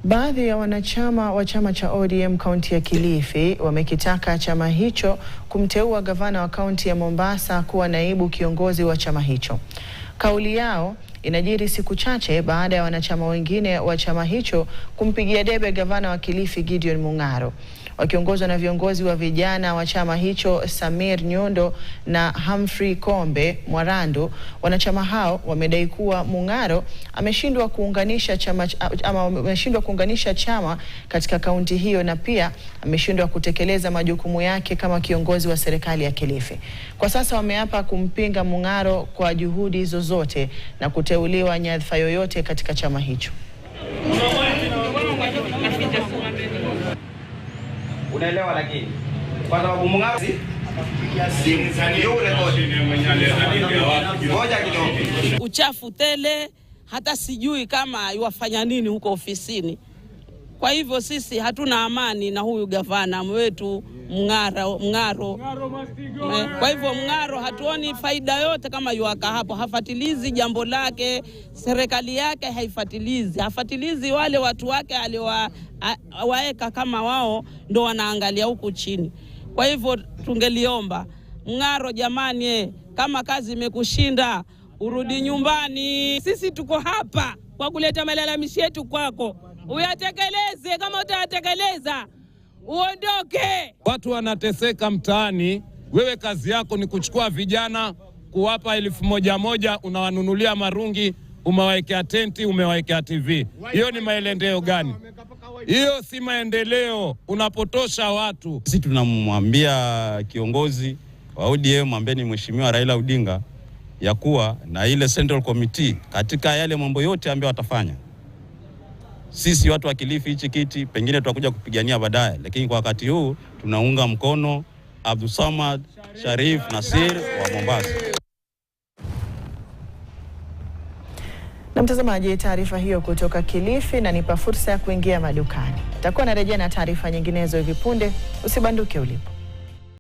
Baadhi ya wanachama wa chama cha ODM kaunti ya Kilifi wamekitaka chama hicho kumteua gavana wa kaunti ya Mombasa kuwa naibu kiongozi wa chama hicho. Kauli yao inajiri siku chache baada ya wanachama wengine wa chama hicho kumpigia debe gavana wa Kilifi Gideon Mung'aro. Wakiongozwa na viongozi wa vijana wa chama hicho Samir Nyundo na Humphrey Kombe Mwarandu, wanachama hao wamedai kuwa Mung'aro ameshindwa kuunganisha chama katika kaunti hiyo na pia ameshindwa kutekeleza majukumu yake kama kiongozi wa serikali ya Kilifi. Kwa sasa wameapa kumpinga Mung'aro kwa juhudi zozote na kuteuliwa nyadhifa yoyote katika chama hicho. Unaelewa, lakini kwa sababu Mung'aro uchafu tele, hata sijui kama yuwafanya nini huko ofisini. Kwa hivyo sisi hatuna amani na huyu gavana wetu Mung'aro. Kwa hivyo Mung'aro hatuoni faida yote kama yuwaka hapo, hafatilizi jambo lake, serikali yake haifatilizi, hafatilizi wale watu wake aliwaeka kama wao ndo wanaangalia huku chini. Kwa hivyo tungeliomba Mung'aro, jamani, kama kazi imekushinda urudi nyumbani. Sisi tuko hapa kwa kuleta malalamishi yetu kwako, uyatekeleze. Kama utayatekeleza uondoke. Watu wanateseka mtaani, wewe kazi yako ni kuchukua vijana kuwapa 1,100, unawanunulia marungi, umewawekea tenti, umewawekea TV. Hiyo ni maendeleo gani? Hiyo si maendeleo, unapotosha watu. Sisi tunamwambia kiongozi wa ODM ambeni Mheshimiwa Raila Odinga ya kuwa na ile Central Committee katika yale mambo yote ambayo watafanya. Sisi watu wa Kilifi hichi kiti pengine tutakuja kupigania baadaye, lakini kwa wakati huu tunaunga mkono Abdulsamad Sharif Nasir wa Mombasa. Na mtazamaji, taarifa hiyo kutoka Kilifi na nipa fursa ya kuingia madukani. Nitakuwa narejea na taarifa nyinginezo hivi punde, usibanduke ulipo.